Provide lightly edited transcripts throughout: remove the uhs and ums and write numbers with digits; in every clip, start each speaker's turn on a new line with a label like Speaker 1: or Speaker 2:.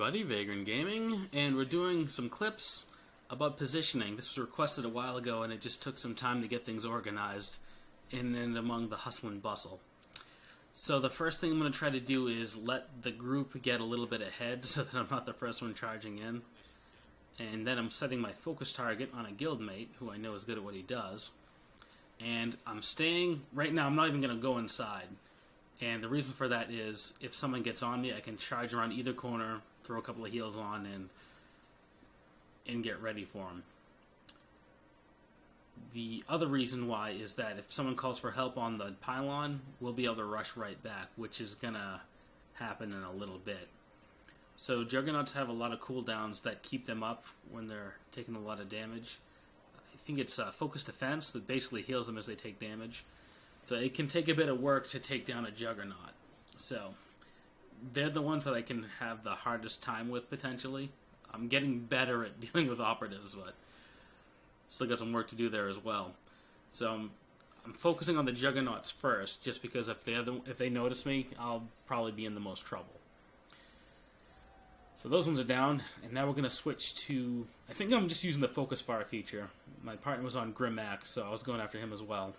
Speaker 1: everybody, Vagrant Gaming, and we're doing some clips about positioning. This was requested a while ago and it just took some time to get things organized in and among the hustle and bustle. So the first thing I'm going to try to do is let the group get a little bit ahead so that I'm not the first one charging in. And then I'm setting my focus target on a guildmate who I know is good at what he does. And I'm staying, right now I'm not even going to go inside. And the reason for that is, if someone gets on me, I can charge around either corner, throw a couple of heals on, and get ready for them. The other reason why is that if someone calls for help on the pylon, we'll be able to rush right back, which is going to happen in a little bit. So Juggernauts have a lot of cooldowns that keep them up when they're taking a lot of damage. I think it's focus defense that basically heals them as they take damage. So it can take a bit of work to take down a Juggernaut. So they're the ones that I can have the hardest time with, potentially. I'm getting better at dealing with operatives, but still got some work to do there as well. So I'm focusing on the Juggernauts first, just because if they notice me, I'll probably be in the most trouble. So those ones are down, and now we're going to switch to... I think I'm just using the focus fire feature. My partner was on Grimax, so I was going after him as well.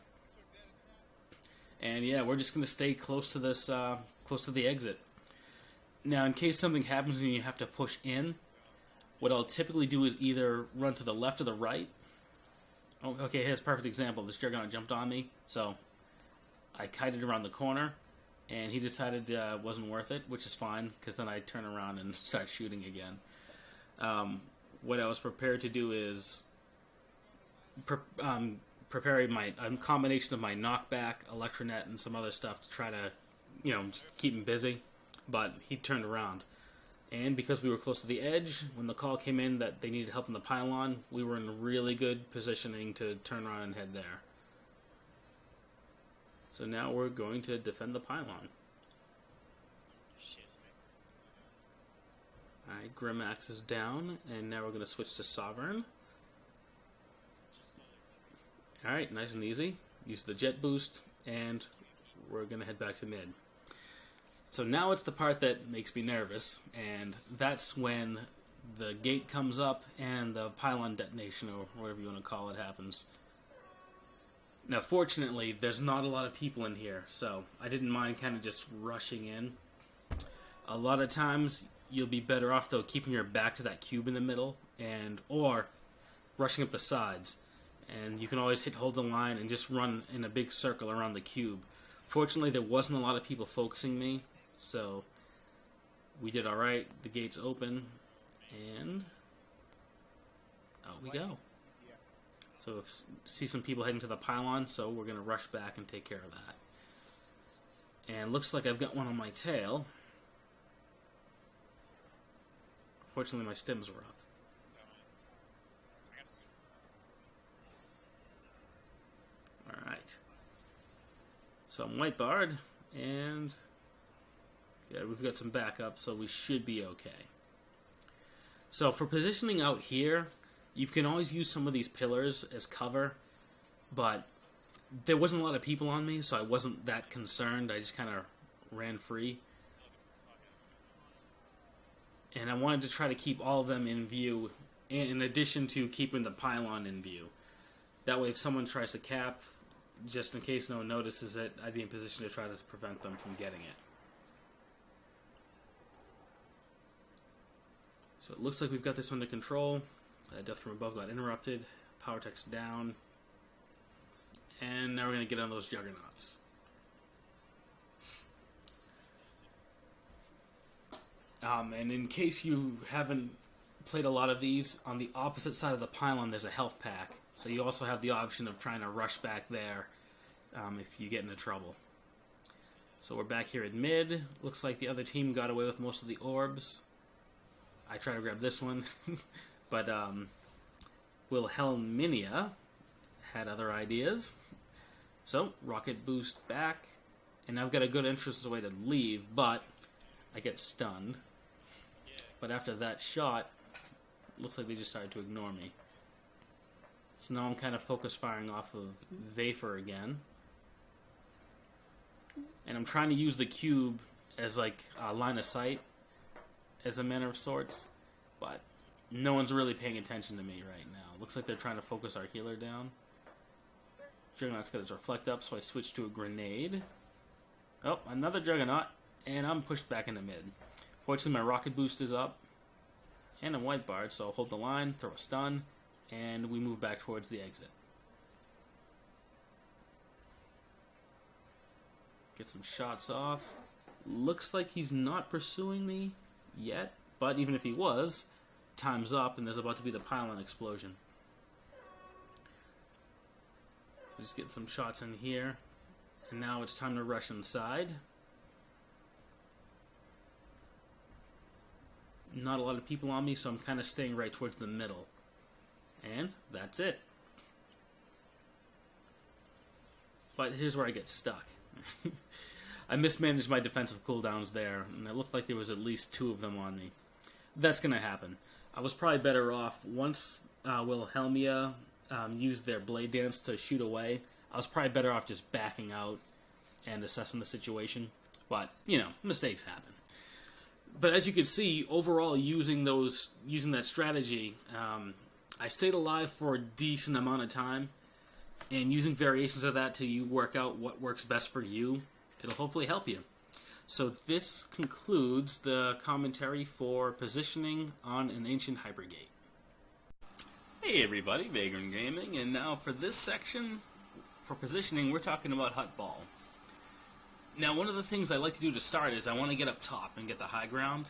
Speaker 1: And yeah, we're just going to stay close to this, close to the exit. Now, in case something happens and you have to push in, what I'll typically do is either run to the left or the right. Oh, okay, here's a perfect example. This Juggernaut jumped on me, so I kited around the corner, and he decided it wasn't worth it, which is fine, because then I turn around and start shooting again. What I was prepared to do is preparing a combination of my knockback, electronet, and some other stuff to try to, just keep him busy. But he turned around. And because we were close to the edge, when the call came in that they needed help in the pylon, we were in really good positioning to turn around and head there. So now we're going to defend the pylon. Alright, Grimax is down, and now we're going to switch to Sovereign. Alright, nice and easy. Use the jet boost, and we're going to head back to mid. So now it's the part that makes me nervous, and that's when the gate comes up and the pylon detonation, or whatever you want to call it, happens. Now fortunately, there's not a lot of people in here, so I didn't mind kind of just rushing in. A lot of times, you'll be better off, though, keeping your back to that cube in the middle, or rushing up the sides. And you can always hold the line and just run in a big circle around the cube. Fortunately, there wasn't a lot of people focusing me, so we did alright. The gate's open, and out we go. So see some people heading to the pylon, so we're going to rush back and take care of that. And looks like I've got one on my tail. Fortunately, my stims were up. Alright. So I'm white barred, and yeah, we've got some backup, so we should be okay. So for positioning out here, you can always use some of these pillars as cover, but there wasn't a lot of people on me, so I wasn't that concerned. I just kind of ran free. And I wanted to try to keep all of them in view, in addition to keeping the pylon in view. That way, if someone tries to cap, just in case no one notices it, I'd be in position to try to prevent them from getting it. So it looks like we've got this under control. Death from above got interrupted. Power tech's down. And now we're going to get on those Juggernauts. And in case you haven't played a lot of these, on the opposite side of the pylon there's a health pack. So you also have the option of trying to rush back there if you get into trouble. So we're back here at mid. Looks like the other team got away with most of the orbs. I try to grab this one. But Wilhelmina had other ideas. So, rocket boost back. And I've got a good entrance way to leave, but I get stunned. But after that shot, looks like they just started to ignore me. So now I'm kind of focus firing off of Vapor again. And I'm trying to use the cube as like a line of sight as a manner of sorts, but no one's really paying attention to me right now. Looks like they're trying to focus our healer down. Juggernaut's got his reflect up, so I switch to a grenade. Oh, another Juggernaut, and I'm pushed back into mid. Fortunately, my rocket boost is up, and I'm white barred, so I'll hold the line, throw a stun, and we move back towards the exit. Get some shots off. Looks like he's not pursuing me yet, but even if he was, time's up, and there's about to be the pylon explosion. So just get some shots in here, and now it's time to rush inside. Not a lot of people on me, so I'm kind of staying right towards the middle. And that's it. But here's where I get stuck. I mismanaged my defensive cooldowns there, and it looked like there was at least 2 of them on me. That's going to happen. I was probably better off once Wilhelmia used their blade dance to shoot away. I was probably better off just backing out and assessing the situation. But, you know, mistakes happen. But as you can see, overall, using that strategy, I stayed alive for a decent amount of time, and using variations of that till you work out what works best for you, it'll hopefully help you. So this concludes the commentary for positioning on an ancient hypergate. Hey everybody, Vagrant Gaming, and now for this section, for positioning, we're talking about Huttball. Now, one of the things I like to do to start is I want to get up top and get the high ground.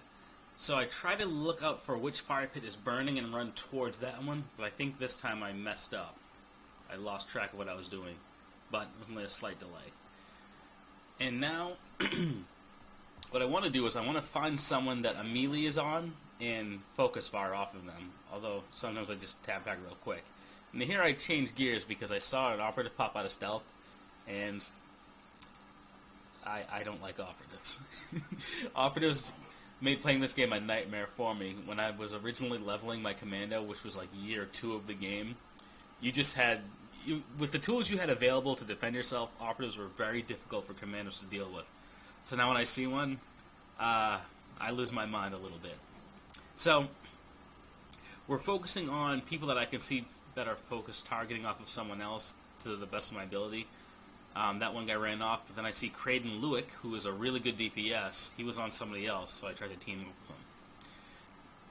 Speaker 1: So I try to look out for which fire pit is burning and run towards that one, but I think this time I messed up. I lost track of what I was doing, but with only a slight delay. And now, what I want to do is I want to find someone that a melee is on and focus fire off of them, although sometimes I just tap back real quick. And here I changed gears because I saw an operative pop out of stealth, and I don't like operatives. Operatives made playing this game a nightmare for me. When I was originally leveling my Commando, which was like year 2 of the game, you just had, with the tools you had available to defend yourself, operatives were very difficult for Commandos to deal with. So now when I see one, I lose my mind a little bit. So we're focusing on people that I can see that are focused targeting off of someone else to the best of my ability. That one guy ran off, but then I see Creighton Lewick, who is a really good DPS. He was on somebody else, so I tried to team up with him.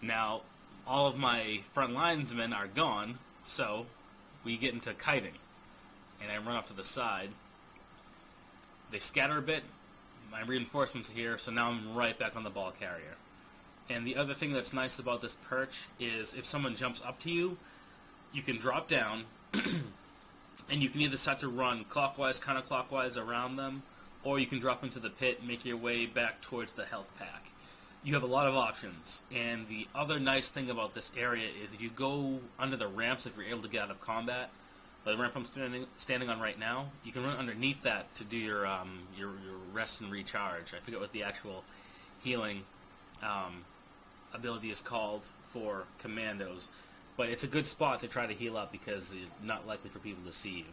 Speaker 1: Now, all of my front linesmen are gone, so we get into kiting. And I run off to the side. They scatter a bit. My reinforcements are here, so now I'm right back on the ball carrier. And the other thing that's nice about this perch is if someone jumps up to you, you can drop down, and you can either start to run clockwise, counterclockwise around them, or you can drop into the pit and make your way back towards the health pack. You have a lot of options, and the other nice thing about this area is if you go under the ramps, if you're able to get out of combat, the ramp I'm standing on right now, you can run underneath that to do your rest and recharge. I forget what the actual healing ability is called for Commandos. But it's a good spot to try to heal up because it's not likely for people to see you.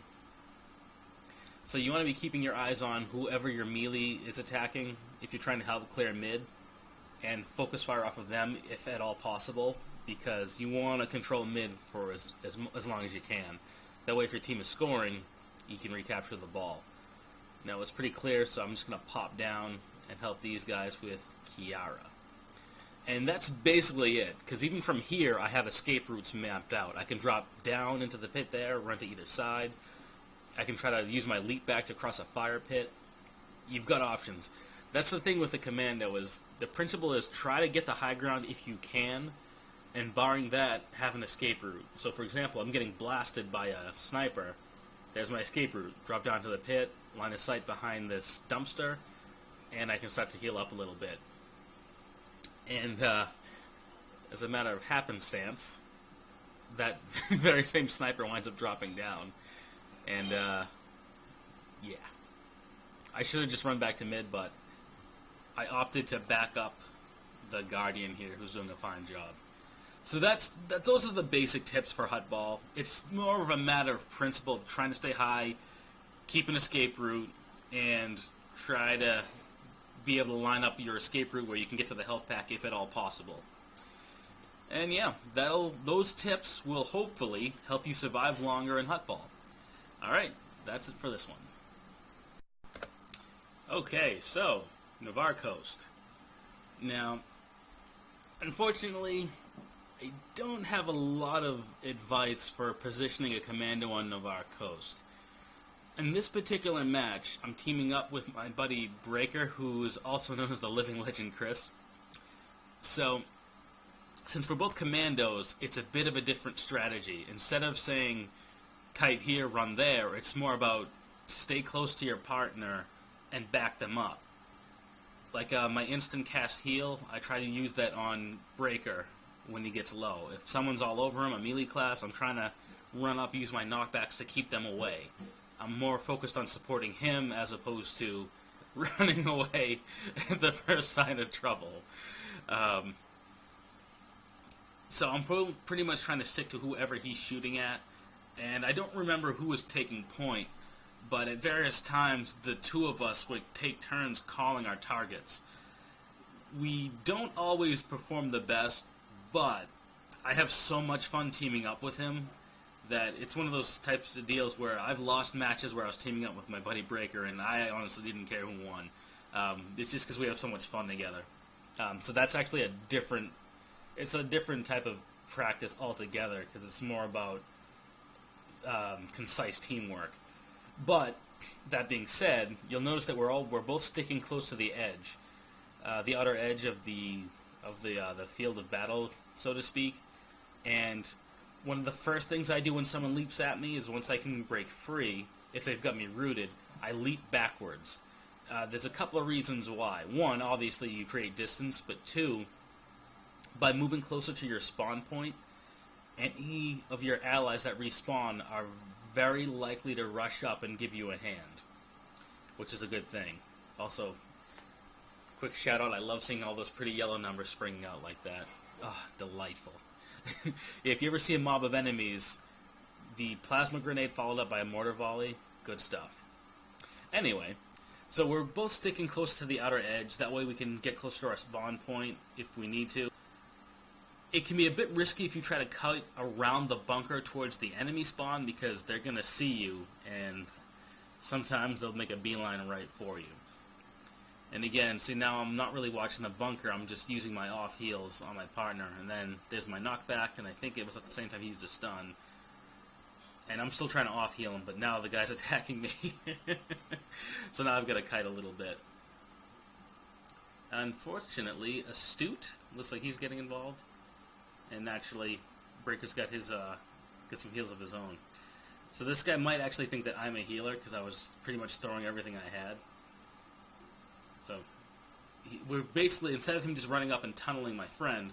Speaker 1: So you want to be keeping your eyes on whoever your melee is attacking if you're trying to help clear mid, and focus fire off of them if at all possible, because you want to control mid for as long as you can. That way if your team is scoring, you can recapture the ball. Now it's pretty clear, so I'm just going to pop down and help these guys with Kiara. And that's basically it, because even from here, I have escape routes mapped out. I can drop down into the pit there, run to either side. I can try to use my leap back to cross a fire pit. You've got options. That's the thing with the Commando, is the principle is try to get the high ground if you can, and barring that, have an escape route. So for example, I'm getting blasted by a sniper. There's my escape route. Drop down to the pit, line of sight behind this dumpster, and I can start to heal up a little bit. And as a matter of happenstance, that very same sniper winds up dropping down. And, yeah. I should have just run back to mid, but I opted to back up the Guardian here, who's doing a fine job. So those are the basic tips for Huttball. It's more of a matter of principle, of trying to stay high, keep an escape route, and try to be able to line up your escape route where you can get to the health pack if at all possible. And yeah, those tips will hopefully help you survive longer in Huttball. Alright, that's it for this one. Okay, so, Novare Coast. Now, unfortunately, I don't have a lot of advice for positioning a commando on Novare Coast. In this particular match, I'm teaming up with my buddy Breaker, who is also known as the Living Legend Chris. So, since we're both commandos, it's a bit of a different strategy. Instead of saying, kite here, run there, it's more about stay close to your partner and back them up. Like my instant cast heal, I try to use that on Breaker when he gets low. If someone's all over him, a melee class, I'm trying to run up, use my knockbacks to keep them away. I'm more focused on supporting him as opposed to running away at the first sign of trouble. So I'm pretty much trying to stick to whoever he's shooting at. And I don't remember who was taking point, but at various times the two of us would take turns calling our targets. We don't always perform the best, but I have so much fun teaming up with him that it's one of those types of deals where I've lost matches where I was teaming up with my buddy Breaker and I honestly didn't care who won. It's just because we have so much fun together. So that's actually a different type of practice altogether because it's more about concise teamwork. But that being said, you'll notice that we're both sticking close to the edge, the outer edge of the field of battle, so to speak. And one of the first things I do when someone leaps at me is once I can break free, if they've got me rooted, I leap backwards. There's a couple of reasons why. One, obviously you create distance, but two, by moving closer to your spawn point, any of your allies that respawn are very likely to rush up and give you a hand, which is a good thing. Also, quick shout out, I love seeing all those pretty yellow numbers springing out like that. Ah, delightful. If you ever see a mob of enemies, the plasma grenade followed up by a mortar volley, good stuff. Anyway, so we're both sticking close to the outer edge, that way we can get closer to our spawn point if we need to. It can be a bit risky if you try to cut around the bunker towards the enemy spawn because they're going to see you and sometimes they'll make a beeline right for you. And again, see now I'm not really watching the bunker, I'm just using my off heals on my partner and then there's my knockback and I think it was at the same time he used a stun. And I'm still trying to off heal him, but now the guy's attacking me. So now I've got to kite a little bit. Unfortunately, Astute looks like he's getting involved. And naturally, Breaker's got some heals of his own. So this guy might actually think that I'm a healer because I was pretty much throwing everything I had. So we're basically, instead of him just running up and tunneling my friend,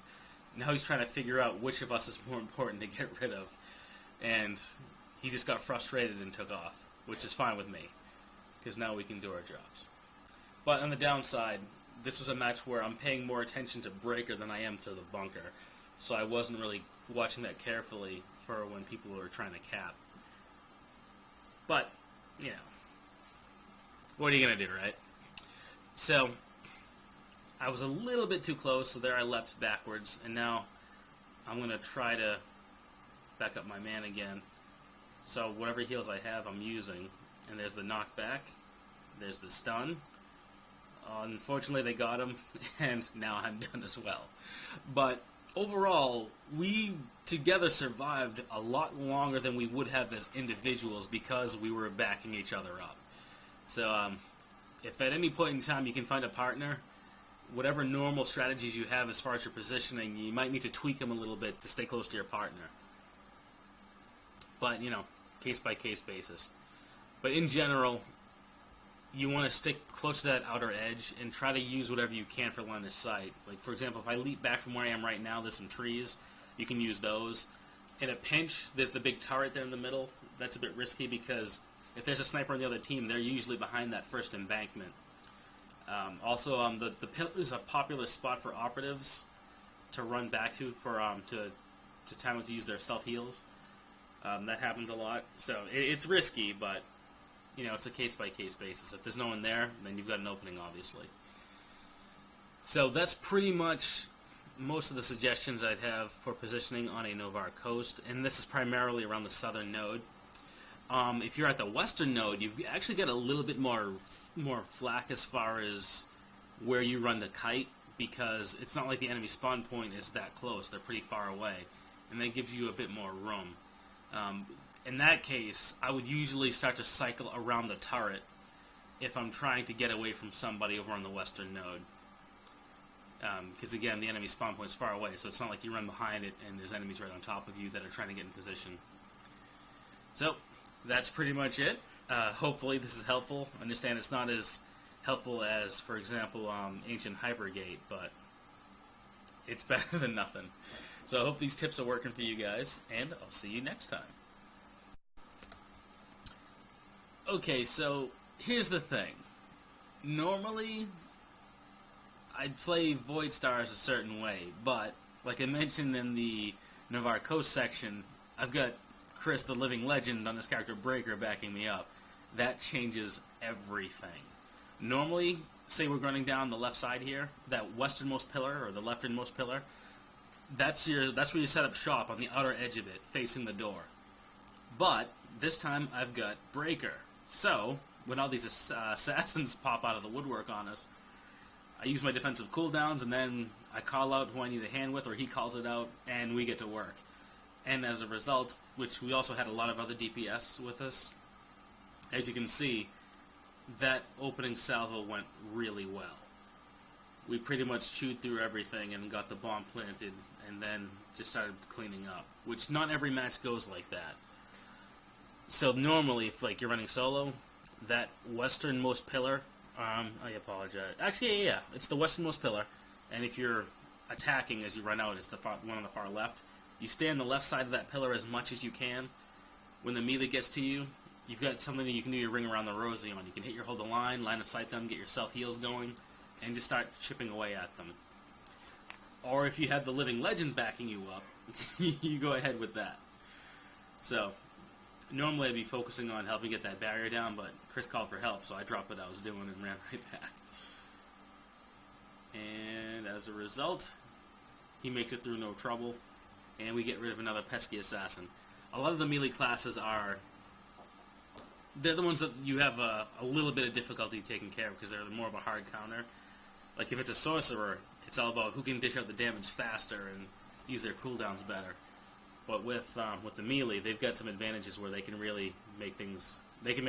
Speaker 1: now he's trying to figure out which of us is more important to get rid of. And he just got frustrated and took off, which is fine with me because now we can do our jobs. But on the downside, this was a match where I'm paying more attention to Breaker than I am to the bunker. So I wasn't really watching that carefully for when people were trying to cap. But, you know, what are you going to do, right? So, I was a little bit too close, so there I leapt backwards, and now I'm going to try to back up my man again. So whatever heals I have, I'm using. And there's the knockback, there's the stun. Unfortunately, they got him, and now I'm done as well. But overall, we together survived a lot longer than we would have as individuals because we were backing each other up. So if at any point in time you can find a partner, whatever normal strategies you have as far as your positioning, you might need to tweak them a little bit to stay close to your partner. But, you know, case-by-case basis. But in general, you want to stick close to that outer edge and try to use whatever you can for line of sight. Like, for example, if I leap back from where I am right now, there's some trees. You can use those. In a pinch, there's the big turret there in the middle. That's a bit risky because if there's a sniper on the other team, they're usually behind that first embankment. Also, the pit is a popular spot for operatives to run back to for to time to use their self heals. That happens a lot, so it's risky, but you know it's a case by case basis. If there's no one there, then you've got an opening, obviously. So that's pretty much most of the suggestions I'd have for positioning on a Novare Coast, and this is primarily around the southern node. If you're at the western node, you've actually got a little bit more flack as far as where you run the kite, because it's not like the enemy spawn point is that close. They're pretty far away, and that gives you a bit more room. In that case, I would usually start to cycle around the turret if I'm trying to get away from somebody over on the western node. Because again, the enemy spawn point is far away, so it's not like you run behind it and there's enemies right on top of you that are trying to get in position. So, that's pretty much it. Hopefully this is helpful. I understand it's not as helpful as, for example, Ancient Hypergate, but it's better than nothing. So I hope these tips are working for you guys, and I'll see you next time. Okay, so here's the thing. Normally, I'd play Voidstars a certain way, but like I mentioned in the Novare Coast section, I've got Chris the Living Legend on this character Breaker backing me up. That changes everything. Normally, say we're running down the left side here, that westernmost pillar, or the lefternmost pillar, that's where you set up shop, on the outer edge of it, facing the door. But this time I've got Breaker. So, when all these assassins pop out of the woodwork on us, I use my defensive cooldowns, and then I call out who I need a hand with, or he calls it out, and we get to work. And as a result, which we also had a lot of other DPS with us, as you can see, that opening salvo went really well. We pretty much chewed through everything and got the bomb planted, and then just started cleaning up, which not every match goes like that. So normally, if like you're running solo, that westernmost pillar, I apologize. Actually, yeah, it's the westernmost pillar, and if you're attacking as you run out, it's the one on the far left. You stay on the left side of that pillar as much as you can. When the melee gets to you, you've got something that you can do your ring around the rosy on. You can hit your hold the line of sight them, get your self heals going, and just start chipping away at them. Or if you have the Living Legend backing you up, you go ahead with that. So, normally I'd be focusing on helping get that barrier down, but Chris called for help, so I dropped what I was doing and ran right back. And as a result, he makes it through no trouble, and we get rid of another pesky assassin. A lot of the melee classes they're the ones that you have a little bit of difficulty taking care of, because they're more of a hard counter. Like if it's a sorcerer, it's all about who can dish out the damage faster and use their cooldowns better. But with the melee, they've got some advantages where they can really make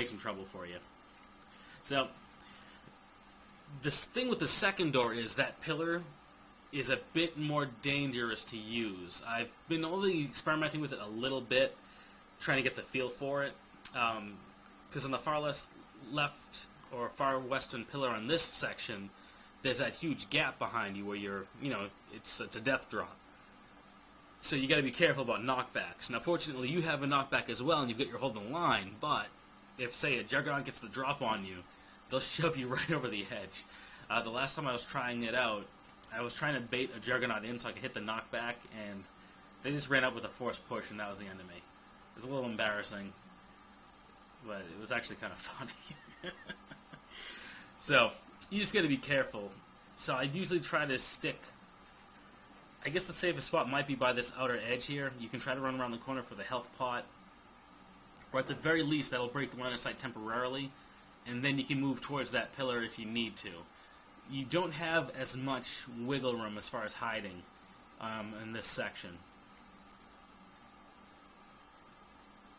Speaker 1: some trouble for you. So, this thing with the second door is that pillar is a bit more dangerous to use. I've been only experimenting with it a little bit, trying to get the feel for it. Because on the far left or far western pillar on this section, there's that huge gap behind you where it's a death drop. So you got to be careful about knockbacks. Now, fortunately, you have a knockback as well, and you've got your hold the line. But if, say, a Juggernaut gets the drop on you, they'll shove you right over the edge. The last time I was trying it out, I was trying to bait a Juggernaut in so I could hit the knockback, and they just ran up with a forced push, and that was the end of me. It was a little embarrassing, but it was actually kind of funny. So, you just got to be careful. So I usually try to stick... I guess the safest spot might be by this outer edge here. You can try to run around the corner for the health pot. Or at the very least, that'll break the line of sight temporarily, and then you can move towards that pillar if you need to. You don't have as much wiggle room as far as hiding in this section.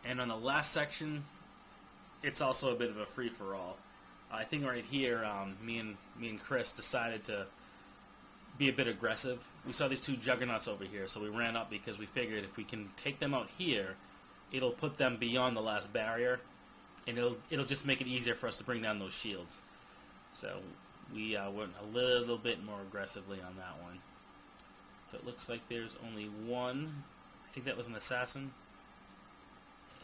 Speaker 1: And on the last section, it's also a bit of a free-for-all. I think right here, me and Chris decided to be a bit aggressive. We saw these two Juggernauts over here, so we ran up because we figured if we can take them out here, it'll put them beyond the last barrier, and it'll just make it easier for us to bring down those shields. So we went a little bit more aggressively on that one. So it looks like there's only one. I think that was an assassin.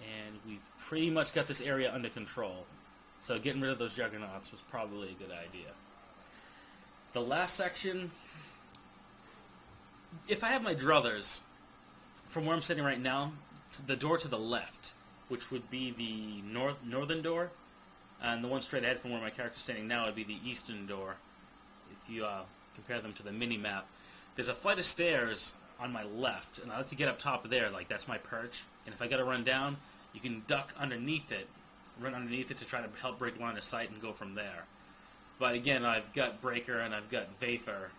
Speaker 1: And we've pretty much got this area under control. So getting rid of those Juggernauts was probably a good idea. The last section, if I have my druthers, from where I'm sitting right now, the door to the left, which would be the northern door, and the one straight ahead from where my character's standing now would be the eastern door. If you compare them to the mini-map, there's a flight of stairs on my left, and I like to get up top of there, like that's my perch. And if I gotta run down, you can duck underneath it, run underneath it to try to help break line of sight and go from there. But again, I've got Breaker and I've got Vapor,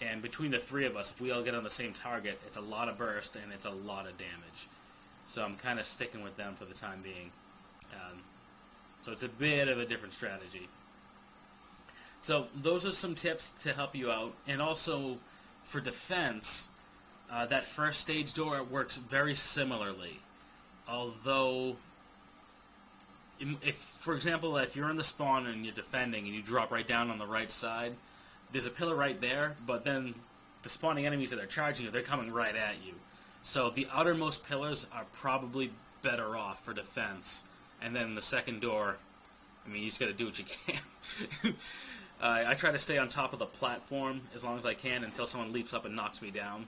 Speaker 1: and between the three of us, if we all get on the same target, it's a lot of burst and it's a lot of damage. So I'm kind of sticking with them for the time being. So it's a bit of a different strategy. So those are some tips to help you out. And also for defense, that first stage door works very similarly. Although, if, for example, if you're in the spawn and you're defending and you drop right down on the right side, there's a pillar right there, but then the spawning enemies that are charging you, they're coming right at you. So the outermost pillars are probably better off for defense. And then the second door, I mean, you just got to do what you can. I try to stay on top of the platform as long as I can until someone leaps up and knocks me down.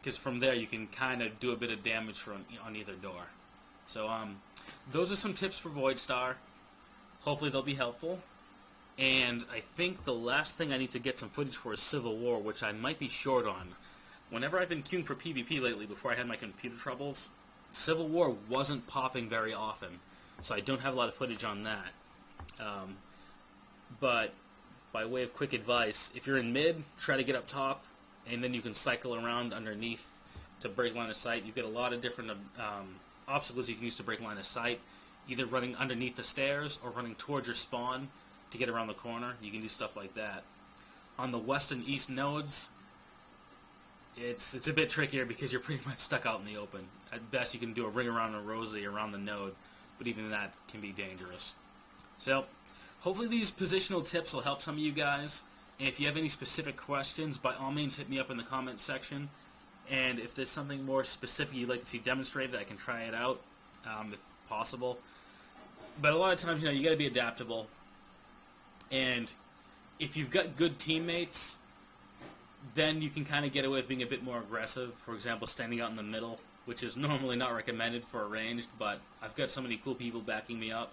Speaker 1: Because from there you can kind of do a bit of damage on either door. So those are some tips for Voidstar. Hopefully they'll be helpful. And I think the last thing I need to get some footage for is Civil War, which I might be short on. Whenever I've been queuing for PvP lately, before I had my computer troubles, Civil War wasn't popping very often, so I don't have a lot of footage on that. But by way of quick advice, if you're in mid, try to get up top, and then you can cycle around underneath to break line of sight. You've got a lot of different obstacles you can use to break line of sight, either running underneath the stairs or running towards your spawn to get around the corner. You can do stuff like that. On the west and east nodes, it's a bit trickier because you're pretty much stuck out in the open. At best, you can do a ring around a rosy around the node, but even that can be dangerous. So, hopefully these positional tips will help some of you guys. And if you have any specific questions, by all means hit me up in the comments section. And if there's something more specific you'd like to see demonstrated, I can try it out, if possible. But a lot of times, you got to be adaptable. And if you've got good teammates, then you can kind of get away with being a bit more aggressive. For example, standing out in the middle, which is normally not recommended for a ranged, but I've got so many cool people backing me up.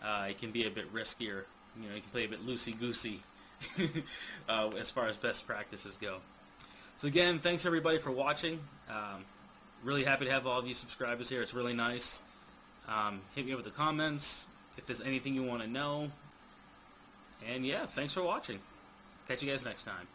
Speaker 1: It can be a bit riskier. You can play a bit loosey-goosey as far as best practices go. So again, thanks everybody for watching. Really happy to have all of you subscribers here. It's really nice. Hit me up with the comments if there's anything you want to know. And yeah, thanks for watching. Catch you guys next time.